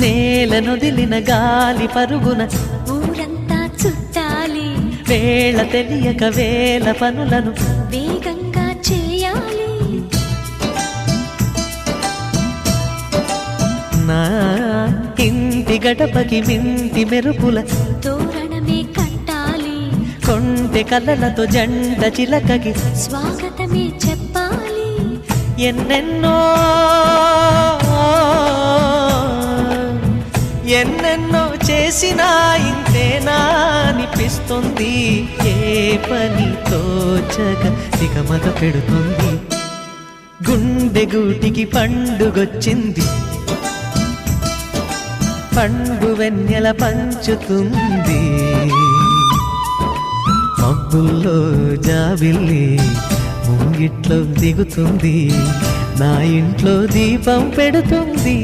నేలనొదిలిన గాలి పరుగున ఊరంతా చుట్టాలి, వేళ తెలియక వేల పనులను వేగంగా చేయాలి. నా ఇంటి గడపకి మింటి మెరుపుల తోరణమే కట్టాలి, కొంటె కళ్ళలతో జంట చిలకకి స్వాగతమే చెప్పాలి. ఎన్నెన్నో ఎన్నెన్నో చేసినా ఇంతేనా అనిపిస్తుంది. ఏ పని తోచక దిగమగ పెడుతుంది. గుండె గూటికి పండుగొచ్చింది, పండు వెన్నెల పంచుతుంది. మబ్బుల్లో జాబిల్లి ముంగిట్లో దిగుతుంది, నా ఇంట్లో దీపం పెడుతుంది.